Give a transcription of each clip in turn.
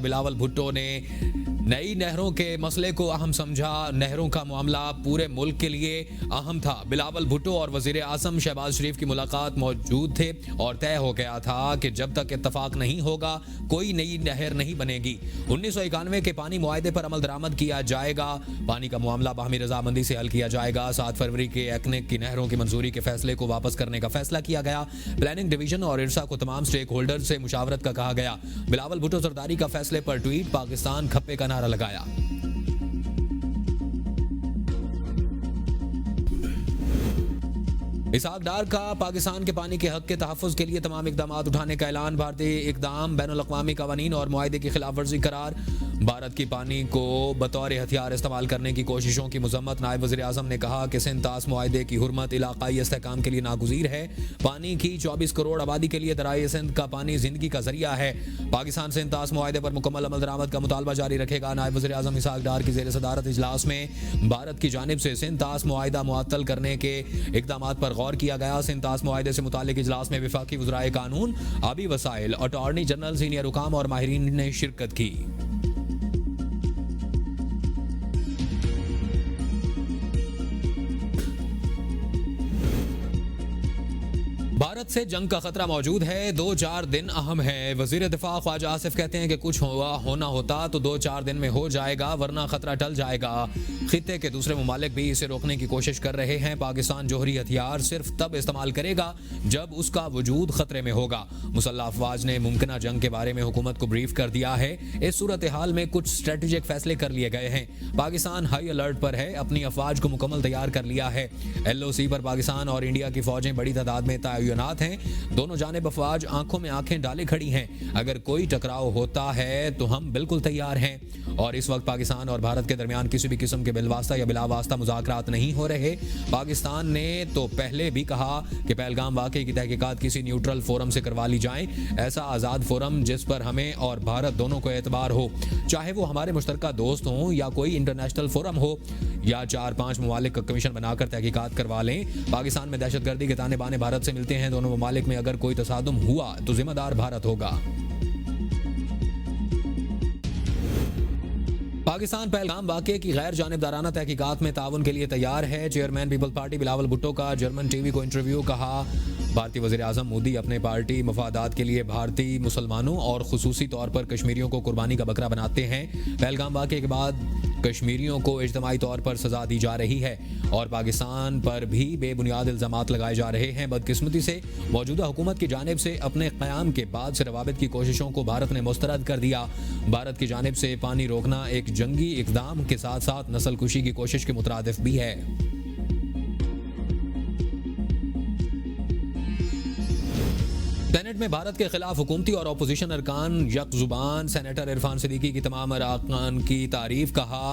बिलावल भुट्टो ने नई नहरों के मसले को अहम समझा। नहरों का मामला पूरे मुल्क के लिए अहम था। बिलावल भुट्टो और वजीर आजम शहबाज शरीफ की मुलाकात मौजूद थे और तय हो गया था कि जब तक इत्तफाक नहीं होगा कोई नई नहर नहीं बनेगी। 1991 के पानी मुआहदे पर अमल दरामद किया जाएगा। पानी का मामला बाहमी रजामंदी से हल किया जाएगा। 7 फरवरी के एक्नेक की नहरों की मंजूरी के फैसले को वापस करने का फैसला किया गया। प्लानिंग डिवीजन और इरसा को तमाम स्टेक होल्डर से मुशावरत का कहा गया। बिलावल भुट्टो सरदारी का फैसले पर ट्वीट, पाकिस्तान खप्पे का नारा लगाया। इसहाक डार का पाकिस्तान के पानी के हक के तहफ़्फ़ुज़ के लिए तमाम इक़दाम उठाने का ऐलान। भारतीय इक़दाम बैनुल-अक़वामी क़वानीन और मुआहदे की खिलाफ वर्जी करार। भारत की पानी को बतौर हथियार इस्तेमाल करने की कोशिशों की मज़म्मत। नायब वज़ीर आज़म ने कहा कि सिंध तास मुआहदे की हुर्मत इलाक़ाई इस्तेहकाम के लिए नागुज़ीर है। पानी की 24 करोड़ आबादी के लिए दरियाए सिंध का पानी ज़िंदगी का ज़रिया है। पाकिस्तान सिंध तास मुआहदे पर मुकम्मल अमल दरामद का मुतालबा जारी रखेगा। नायब वज़ीर आज़म इसहाक डार की ज़ेर सदारत इजलास में भारत की जानिब से सिंध तास मुआहदा मुअत्तल करने के इक़दाम पर गौर किया गया। सिंध तास मुआहदे से मुताल्लिक़ इजलास में वफ़ाक़ी वज़राए कानून, आबी वसाइल, अटॉर्नी जनरल, सीनियर हुकाम और माहिरीन ने शिरकत की। भारत से जंग का खतरा मौजूद है। 2-4 दिन अहम है। वजीर दिफा ख्वाजा आसिफ कहते हैं कि कुछ होना होता तो 2-4 दिन में हो जाएगा, वरना खतरा टल जाएगा। खित्ते के दूसरे ममालिक भी इसे रोकने की कोशिश कर रहे हैं। पाकिस्तान जोहरी हथियार सिर्फ तब इस्तेमाल करेगा जब उसका वजूद खतरे में होगा। मुसल्लह अफवाज ने मुमकिना जंग के बारे में हुकूमत को ब्रीफ कर दिया है। इस सूरत हाल में कुछ स्ट्रेटेजिक फैसले कर लिए गए हैं। पाकिस्तान हाई अलर्ट पर है, अपनी अफवाज को मुकम्मल तैयार कर लिया है। LOC पर पाकिस्तान और इंडिया की फौजें बड़ी तादाद में तैनात हैं। दोनों जानिब अफवाज आंखों में आंखें डाले खड़ी हैं। अगर कोई टकराव होता है तो हम बिल्कुल तैयार हैं। और इस वक्त पाकिस्तान और भारत के दरमियान किसी भी किस्म के बिलवास्ता या बिलावास्ता मुज़ाकरात नहीं हो रहे। पाकिस्तान ने तो पहले भी कहा कि पहलगाम वाक़े की तहकीकात किसी न्यूट्रल फोरम से करवा ली जाए, ऐसा आज़ाद फोरम जिस पर हमें और भारत दोनों को एतबार हो, चाहे वो हमारे मुश्तरका दोस्त हों या कोई इंटरनेशनल फोरम हो, या 4-5 ममालिक का कमीशन बनाकर तहकीकात करवा लें। पाकिस्तान में दहशतगर्दी के ताने बाने भारत से मिलते हैं। दोनों ममालिक में अगर कोई तसादुम हुआ तो जिम्मेदार भारत होगा। पाकिस्तान पहलगाम वाक़े की गैर जानिबदाराना तहकीकात में ताउन के लिए तैयार है। Chairman people party Bilawal Bhutto का जर्मन टीवी को इंटरव्यू। कहा, भारतीय वज़ीर आज़म मोदी अपने पार्टी मफादात के लिए भारतीय मुसलमानों और खुसूसी तौर पर कश्मीरियों को कुर्बानी का बकरा बनाते हैं। पहलगाम वाक़े के बाद कश्मीरियों को इज्तमाई तौर पर सजा दी जा रही है और पाकिस्तान पर भी बेबुनियाद इल्ज़ामात लगाए जा रहे हैं। बदकिस्मती से मौजूदा हुकूमत की जानिब से अपने क़याम के बाद से रवाबित की कोशिशों को भारत ने मुस्तरद कर दिया। भारत की जानिब से पानी रोकना एक जंगी इक़दाम के साथ साथ नस्ल कुशी की कोशिश के मुतरादिफ भी है। सेनेट में भारत के खिलाफ हुकूमती और अपोजिशन अरकान यकजुबान। सेनेटर इरफान सिद्दीकी की तमाम अरकान की तारीफ। कहा,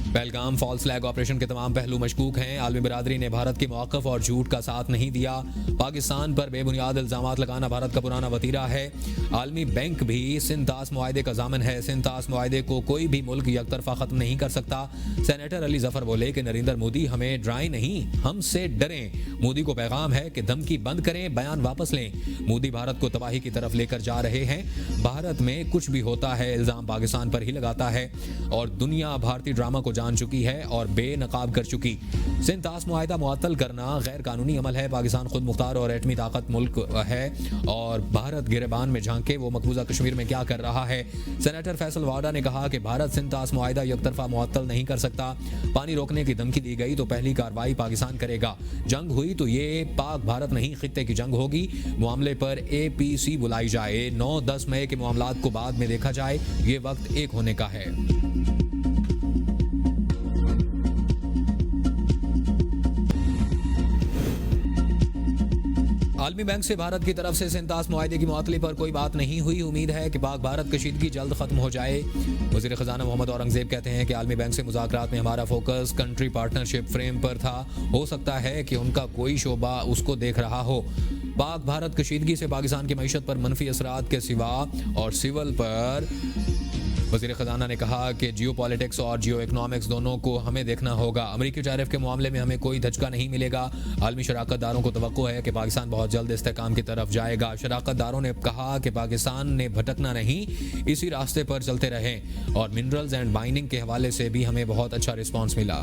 पहलगाम फॉल्स फ्लैग ऑपरेशन के तमाम पहलू मशकूक हैं। आलमी बरादरी ने भारत के मौक़िफ़ और झूठ का साथ नहीं दिया। पाकिस्तान पर बेबुनियाद इल्ज़ामात लगाना भारत का पुराना वतीरा है। आलमी बैंक भी सिंध तास मुआहदे का ज़ामिन है। सिंध तास मुआहदे को कोई भी मुल्क यकतरफा ख़त्म नहीं कर सकता। सेनेटर अली ज़फ़र बोले कि नरेंद्र मोदी हमें डराएं नहीं, हमसे डरें। मोदी को पैगाम है कि धमकी बंद करें, बयान वापस लें। मोदी भारत को तबाही की तरफ लेकर जा रहे हैं। भारत में कुछ भी होता है इल्ज़ाम पाकिस्तान पर ही लगाता है और दुनिया भारतीय ड्रामा को जान चुकी है और बेनकाब कर चुकी। सिंध तास मुआहदा मुअत्तल करना गैर कानूनी अमल है। पाकिस्तान खुद मुख्तार और एटमी ताकत मुल्क है और भारत गिरेबान में झांके वो मकबूजा कश्मीर में क्या कर रहा है। सेनेटर फैसल वाडा ने कहा कि भारत सिंध तास मुआहदा यकतरफा मुअत्तल नहीं कर सकता। पानी रोकने की धमकी दी गई तो पहली कार्रवाई पाकिस्तान करेगा। जंग हुई तो ये पाक भारत नहीं खित्ते की जंग होगी। मामले पर APC बुलाई जाए। 9-10 मई के मामलात को बाद में देखा जाए। ये वक्त एक होने का है। आलमी बैंक से भारत की तरफ से सिंध तास मुआहदे की मुअत्तली पर कोई बात नहीं हुई। उम्मीद है कि पाक भारत कशीदगी जल्द खत्म हो जाए। वज़ीर ख़जाना मोहम्मद औरंगज़ेब कहते हैं कि आलमी बैंक से मुज़ाकरात में हमारा फोकस कंट्री पार्टनरशिप फ्रेम पर था। हो सकता है कि उनका कोई शोबा उसको देख रहा हो। पाक भारत कशीदगी से पाकिस्तान की मईशत पर मनफी असरात के सिवा और सिविल पर वज़ीर ख़जाना ने कहा कि जियो पॉलिटिक्स और जियो इकनॉमिक्स दोनों को हमें देखना होगा। अमरीकी टैरिफ के मामले में हमें कोई धचका नहीं मिलेगा। आलमी शराकतदारों को तवक्को है कि पाकिस्तान बहुत जल्द इस्तेहकाम की तरफ जाएगा। शराकतदारों ने कहा कि पाकिस्तान ने भटकना नहीं, इसी रास्ते पर चलते रहें। और मिनरल्स एंड माइनिंग के हवाले से भी हमें बहुत अच्छा रिस्पॉन्स मिला।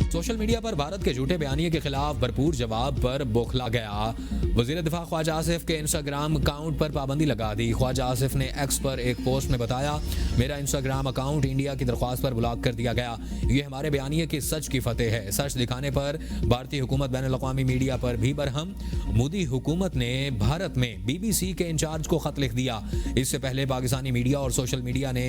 सोशल मीडिया पर भारत के झूठे बयानिए के खिलाफ भरपूर जवाब पर बौखला गया। वज़ीर दिफा ख्वाजा आसिफ के इंस्टाग्राम अकाउंट पर पाबंदी लगा दी। ख्वाजा आसिफ ने एक्स पर एक पोस्ट में बताया, मेरा इंस्टाग्राम अकाउंट इंडिया की दरख्वास्त पर ब्लॉक कर दिया गया। ये हमारे बयानिए की सच की फतेह है। सच दिखाने पर भारतीय हुकूमत बैनुल-अक़वामी मीडिया पर भी बरहम। मोदी हुकूमत ने भारत में BBC के इंचार्ज को खत लिख दिया। इससे पहले पाकिस्तानी मीडिया और सोशल मीडिया ने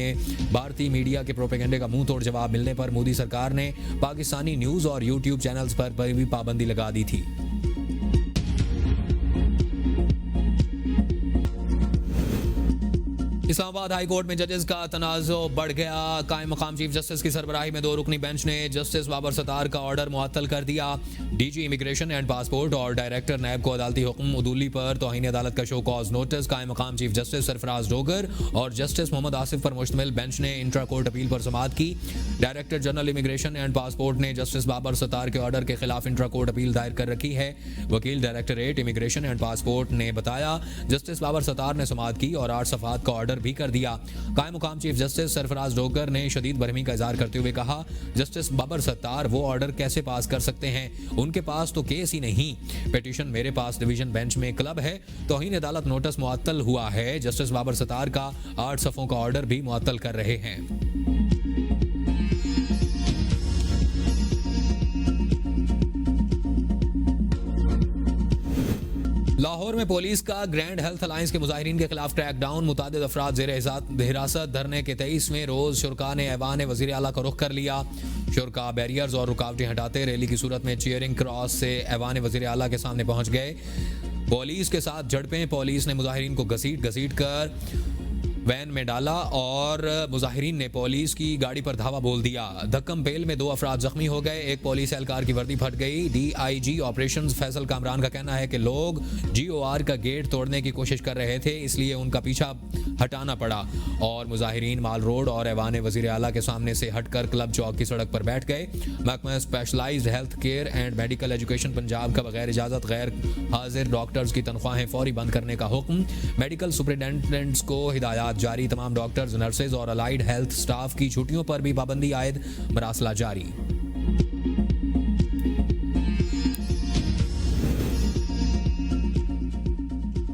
भारतीय मीडिया के प्रोपेगेंडे का मुंह तोड़ जवाब मिलने पर मोदी सरकार ने पाकिस्तानी न्यूज़ और यूट्यूब चैनल्स पर भी पाबंदी लगा दी थी। इस्लामाबाद हाई कोर्ट में जजेस का तनाज़ो बढ़ गया। कायम मकाम चीफ जस्टिस की सरबराही में 2 रुकनी बेंच ने जस्टिस बाबर सत्तार का ऑर्डर मुअत्तल कर दिया। DG इमिग्रेशन एंड पासपोर्ट और डायरेक्टर नैब को अदालती हुक्म उदूली पर तौहीन अदालत का शो कॉज नोटिस। कायम मकाम चीफ जस्टिस सरफराज डोगर और जस्टिस मोहम्मद आसिफ पर मुश्तमिल बेंच ने इंट्रा कोर्ट अपील पर समाअत की। Director general immigration and passport ने जस्टिस बाबर सत्तार के ऑर्डर के खिलाफ इंट्रा कोर्ट अपील दायर कर रखी है। वकील डायरेक्टरेट इमिग्रेशन एंड पासपोर्ट ने बताया, जस्टिस बाबर सत्तार ने समाअत की और 8 सफ़हात का ऑर्डर भी कर दिया। कायम मुकाम चीफ जस्टिस सरफराज डोगर ने शदीद बरहमी का इजहार करते हुए कहा, जस्टिस बाबर सत्तार वो ऑर्डर कैसे पास कर सकते हैं? उनके पास तो केस ही नहीं। पिटीशन मेरे पास डिवीजन बेंच में क्लब है। तौहीन अदालत नोटिस मुअत्तल हुआ है। जस्टिस बाबर सत्तार का 8 सफ़ों का ऑर्डर भी मुअत्तल कर रहे हैं। लाहौर में पुलिस का ग्रैंड हेल्थ अलायंस के मुजाहिरीन के खिलाफ क्रैकडाउन। मुतादिद अफराद ज़ेर हिरासत। धरने के 23वें रोज शुरका ने ऐवान वज़ीर आला का रुख कर लिया। शुरका बैरियर्स और रुकावटें हटाते रैली की सूरत में चीयरिंग क्रॉस से ऐवान वज़ीर आला के सामने पहुंच गए। पुलिस के साथ झड़पें। पुलिस ने मुजाहिरीन को घसीट कर वैन में डाला और मुजाहिरीन ने पुलिस की गाड़ी पर धावा बोल दिया। धक्कम पेल में 2 अफराद जख्मी हो गए। एक पुलिस एहलकार की वर्दी फट गई। DIG ऑपरेशंस फैसल कामरान का कहना है कि लोग GOR का गेट तोड़ने की कोशिश कर रहे थे, इसलिए उनका पीछा हटाना पड़ा और मुजाहिरीन माल रोड और ऐवान वज़ीर आला के सामने से हटकर क्लब चौक की सड़क पर बैठ गए। महकमा specialised health care and medical education Punjab का बगैर इजाज़त गैर हाजिर डॉक्टर्स की तनख्वाहें फौरी बंद करने का हुक्म। मेडिकल सुपरिटेंडेंट्स को हिदायत जारी। तमाम डॉक्टर्स, नर्सेज और अलाइड हेल्थ स्टाफ की छुट्टियों पर भी पाबंदी आयद। मरासला जारी।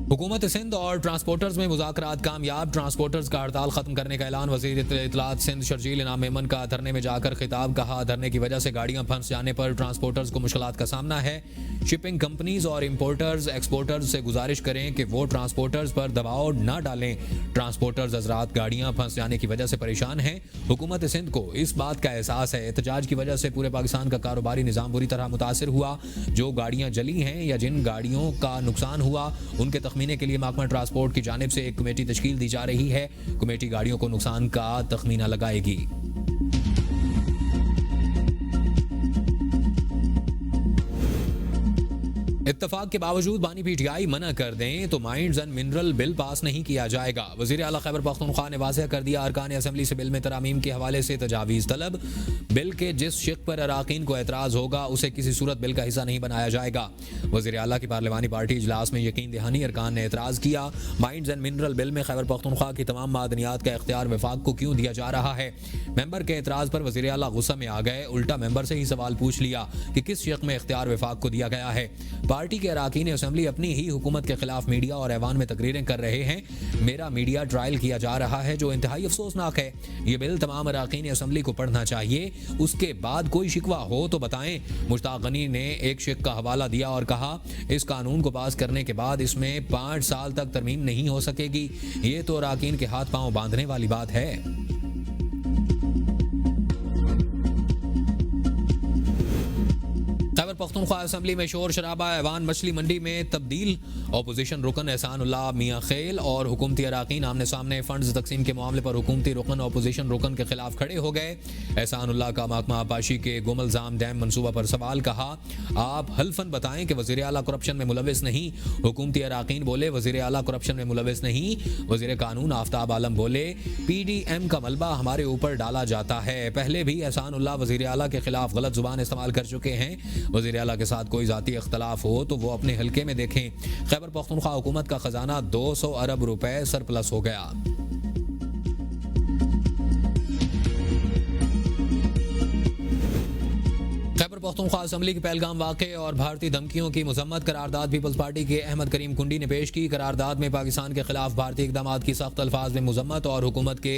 हुकूमत सिंध और ट्रांसपोर्टर्स में मुज़ाकरात कामयाब। ट्रांसपोर्टर्स का हड़ताल खत्म करने का ऐलान। वज़ीर इत्तलात सिंध शर्जील इनाम मेमन का धरने में जाकर खिताब। कहा, धरने की वजह से गाड़ियां फंस जाने पर ट्रांसपोर्टर्स को मुश्किलात का सामना है। शिपिंग कंपनीज और इंपोर्टर्स एक्सपोर्टर्स से गुजारिश करें कि वो ट्रांसपोर्टर्स पर दबाव न डालें। ट्रांसपोर्टर्स हजरात गाड़ियां फंस जाने की वजह से परेशान हैं। हुकूमत सिंध को इस बात का एहसास है। एहतजाज की वजह से पूरे पाकिस्तान का कारोबारी निज़ाम बुरी तरह मुतासिर हुआ। जो गाड़ियां जली हैं या जिन गाड़ियों का नुकसान हुआ, उनके तखमीने के लिए महकमा ट्रांसपोर्ट की जानिब से एक कमेटी तश्कील दी जा रही है। कमेटी गाड़ियों को नुकसान का तखमीना लगाएगी। इत्तफाक के बावजूद बानी PTI मना कर दें तो minds and mineral bill pass नहीं किया जाएगा। वज़ीर आला खैबर पख्तूनख्वा ने वाज़ेह कर दिया, अरकान असेंबली से बिल में तरामीम के हवाले से तजावीज़ तलब। बिल के जिस शिक पर अराकीन को एतराज़ होगा उसे किसी सूरत बिल का हिस्सा नहीं बनाया जाएगा। वज़ीर आला की पार्लिमानी पार्टी इजलास में यकीन दहानी अरकान ने एतराज़ किया। माइंड्स एंड मिनरल बिल में खैबर पख्तूनख्वा की तमाम मादनियात का इख्तियार वफाक को क्यों दिया जा रहा है? मेंबर के एतराज़ पर वज़ीर आला गुस्सा में आ गए। उल्टा मेंबर से ही सवाल पूछ लिया कि किस शिक में इख्तियार वफाक को दिया गया है। पार्टी के अरकान असेंबली अपनी ही हुकूमत के खिलाफ मीडिया और ऐवान में तकरीरें कर रहे हैं। मेरा मीडिया ट्रायल किया जा रहा है जो इंतहाई अफसोसनाक है। ये बिल तमाम अरकान असेंबली को पढ़ना चाहिए। उसके बाद कोई शिकवा हो तो बताएं। मुश्ताक गनी ने एक शिक का हवाला दिया और कहा, इस कानून को पास करने के बाद इसमें 5 साल तक तरमीम नहीं हो सकेगी। ये तो अरकान के हाथ पांव बांधने वाली बात है। खैबर पख्तूनख्वा असम्बली में शोर शराबा, ऐवान मछली मंडी में तब्दील। अपोजिशन रुकन एहसानुल्लाह मियां खेल और हुकूमती अराकीन आमने सामने फंड्स तकसीम के मामले पर हुकूमती रुकन अपोजिशन रुकन के खिलाफ खड़े हो गए। एहसानुल्लाह का महकमा आबाशी के गुमलजाम डैम मनसूबा पर सवाल। कहा, आप हल्फन बताएं कि वज़ीर आला करप्शन में मुलविस नहीं। हुकूमती अराकीन बोले, वज़ीर आला करप्शन में मुलविस नहीं। वज़ीर कानून आफ्ताब आलम बोले, PDM का मलबा हमारे ऊपर डाला जाता है। पहले भी एहसानुल्लाह वज़ीर आला के खिलाफ गलत जुबान इस्तेमाल कर चुके हैं। वज़ीर आला के साथ कोई जाती इख्तलाफ हो तो वो अपने हल्के में देखें। खैबर पख्तूनख्वा हुकूमत का खजाना 200 अरब रुपए सरप्लस हो गया। खैबर पख्तूनख्वा असम्बली के पहलगाम वाक़े और भारतीय धमकियों की मजम्मत। करारदाद पीपल्स पार्टी के अहमद करीम कुंडी ने पेश की। करारदाद में पाकिस्तान के खिलाफ भारतीय इक़दाम की सख्त अल्फाज में मजम्मत और हुकूमत के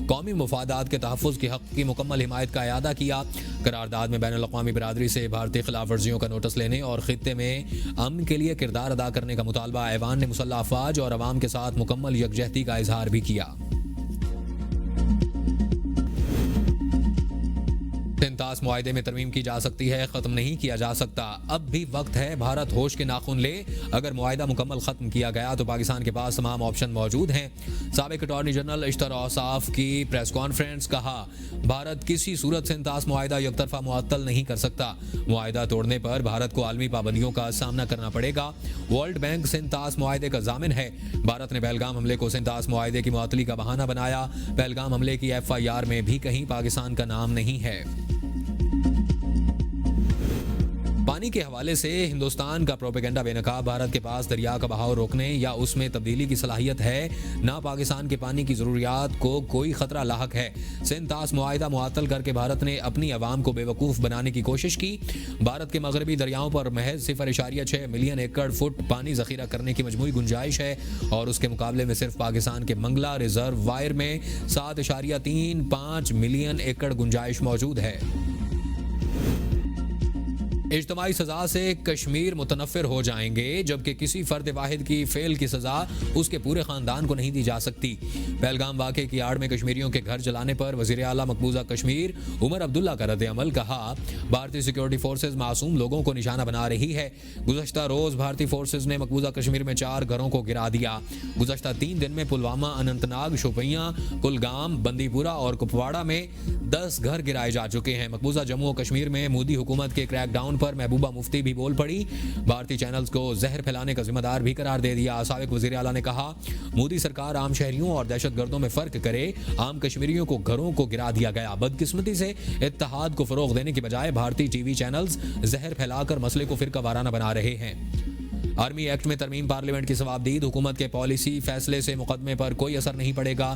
कौमी मफादात के तहफ़्फ़ुज़ के हक़ की मुकम्मल हिमायत का अयादा किया। करारदाद में बैनुल अक़वामी बिरादरी से भारतीय खिलाफ वर्जियों का नोटिस लेने और खित्ते में अमन के लिए किरदार अदा करने का मुतालबा। ऐवान ने मुसल्लह अफ़वाज और अवाम के साथ मुकम्मल यकजहती का इजहार भी किया। सिंतास मुआहदे में तरमीम की जा सकती है, खत्म नहीं किया जा सकता। अब भी वक्त है, भारत होश के नाखून ले। अगर मुआहदा मुकम्मल खत्म किया गया तो पाकिस्तान के पास तमाम ऑप्शन मौजूद हैं। साबिक अटॉर्नी जनरल इश्तर औसाफ की प्रेस कॉन्फ्रेंस। कहा, भारत किसी सूरत सिंतास मुआहदा यकतरफा मुअत्तल नहीं कर सकता। मुआहदा तोड़ने पर भारत को आलमी पाबंदियों का सामना करना पड़ेगा। वर्ल्ड बैंक सिंतास मुआहदे का जामिन है। भारत ने पहलगाम हमले को सिंतास मुआहदे की मुअत्तली का बहाना बनाया। पहलगाम हमले की FIR में भी कहीं पाकिस्तान का नाम नहीं है। पानी के हवाले से हिंदुस्तान का प्रोपेगेंडा बेनकाब। भारत के पास दरिया का बहाव रोकने या उसमें तब्दीली की सलाहियत है, ना पाकिस्तान के पानी की ज़रूरियात को कोई खतरा लाहक है। सिंतास मुआहदा मुअत्तल करके भारत ने अपनी अवाम को बेवकूफ़ बनाने की कोशिश की। भारत के मगरबी दरियाओं पर महज 0.6 मिलियन एकड़ फुट पानी ज़ख़ीरा करने की मजमूई गुंजाइश है और उसके मुकाबले में सिर्फ पाकिस्तान के मंगला रिजर्व वायर में 7.35 मिलियन एकड़ गुंजाइश मौजूद है। इज्तमाई सजा से कश्मीर मुतनफ़िर हो जाएंगे, जबकि किसी फर्द वाहिद की फेल की सजा उसके पूरे ख़ानदान को नहीं दी जा सकती। पहलगाम वाक़े की आड़ में कश्मीरियों के घर जलाने पर वज़ीर आला मकबूजा कश्मीर उमर अब्दुल्ला का रद्द-ए-अमल। कहा, भारतीय सिक्योरिटी फोर्सेज मासूम लोगों को निशाना बना रही है। गुज़श्ता रोज़ भारतीय फोर्सेज ने मकबूजा कश्मीर में 4 घरों को गिरा दिया। गुज़श्ता 3 दिन में पुलवामा, अनंतनाग, शोपियां, कुलगाम, बंदीपुरा और कुपवाड़ा में 10 घर गिराए जा चुके हैं। मकबूजा जम्मू और कश्मीर में मोदी हुकूमत के क्रैकडाउन पर महबूबा मुफ्ती भी बोल पड़ी। भारतीय चैनल्स को जहर फैलाने का जिम्मेदार भी करार दे दिया। साबिक वज़ीर आला ने कहा, मोदी सरकार आम शहरियों और दहशतगर्दों में फर्क करे। आम कश्मीरियों को घरों को गिरा दिया गया। बदकिस्मती से इत्तेहाद को फरोग देने की बजाय भारतीय TV चैनल्स जहर फैलाकर मसले को फिरका वाराना बना रहे हैं। आर्मी एक्ट में तरमीम पार्लियामेंट की सवाबदीद। हुकूमत के पॉलिसी फैसले से मुकदमे पर कोई असर नहीं पड़ेगा।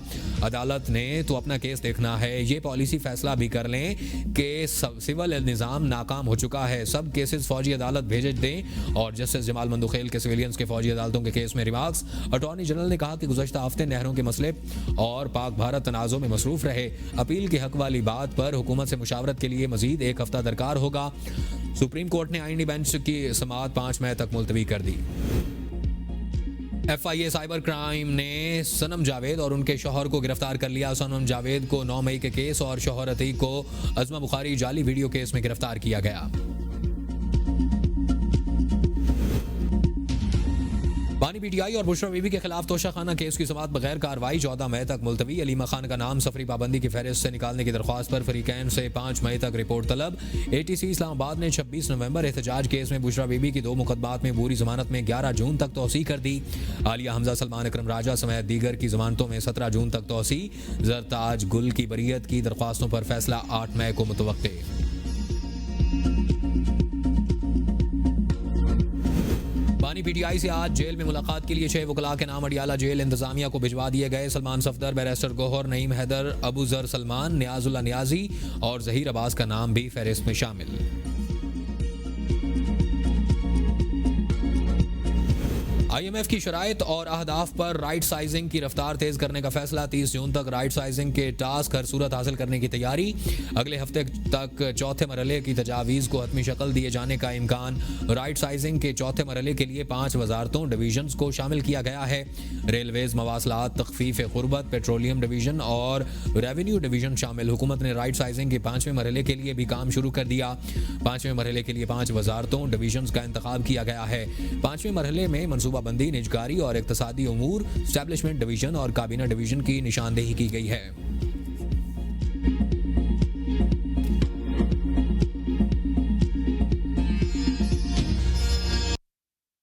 अदालत ने तो अपना केस देखना है। ये पॉलिसी फैसला भी कर लें कि सिविल निज़ाम नाकाम हो चुका है, सब केसेस फौजी अदालत भेज दें। और जस्टिस जमाल मंदुखेल के सिविलियंस के फौजी अदालतों के केस में रिमार्क्स। अटॉर्नी जनरल ने कहा कि गुज़श्ता हफ्ते नहरों के मसले और पाक भारत तनाज़ों में मसरूफ रहे। अपील के हक वाली बात पर हुकूमत से मुशावरत के लिए मजीद 1 हफ्ता दरकार होगा। सुप्रीम कोर्ट ने आईनी बेंच की समाअत 5 मई तक मुलतवी कर दी। FIA साइबर क्राइम ने सनम जावेद और उनके शौहर को गिरफ्तार कर लिया। सनम जावेद को 9 मई के केस और शौहर अतीक को अज़मा बुखारी जाली वीडियो केस में गिरफ्तार किया गया। बानी PTI और बुशरा बीबी के खिलाफ तोशाखाना केस की समाअत बगैर कार्रवाई 14 मई तक मुलतवी। अलीमा खान का नाम सफरी पाबंदी की फहरिस्त से निकालने की दरख्वास्त पर फरीकैन से 5 मई तक रिपोर्ट तलब। ATC इस्लामाबाद ने 26 नवंबर एहतजाज केस में बुशरा बीबी की 2 मुकदमात में पूरी जमानत में 11 जून तक तौसी कर दी। आलिया हमजा, सलमान अकरम राजा समेत दीगर की जमानतों में 17 जून तक तौसी। जरताज गुल की बरीयत की दरख्वास्तों पर फैसला 8 मई को मुतवक्के। बानी PTI से आज जेल में मुलाकात के लिए 6 वकला के नाम अडियाला जेल इंतजामिया को भिजवा दिए गए। सलमान सफदर, बैरिस्टर गौहर, नईम हैदर, अबू जर सलमान, नियाजुल्लाह नियाजी और जहीर अब्बास का नाम भी फहरिस्त में शामिल। IMF की शराइत और अहदाफ पर राइट साइजिंग की रफ्तार तेज करने का फैसला। 30 जून तक राइट साइजिंग के टास्क हर सूरत हासिल करने की तैयारी। अगले हफ्ते तक चौथे मरहले की तजावीज़ को हतमी शक्ल दिए जाने का इम्कान। राइट साइजिंग के चौथे मरहले के लिए 5 वजारतों डिवीजन्स को शामिल किया गया है। रेलवेज, मवासलात, तखफीफ गुर्बत, पेट्रोलियम डिवीजन और रेवेन्यू डिवीजन शामिल। हुकूमत ने राइट साइजिंग के 5वें मरहले के लिए भी काम शुरू कर दिया। 5वें मरहले के लिए 5 वजारतों डिवीजन्स का इंतखाब किया गया है। 5वें मरहले में मनसूबाबंदी, निजकारी और इक्तसादी उमूर, एस्टैब्लिशमेंट डिवीजन और काबीना डिवीजन की निशानदेही की गई है।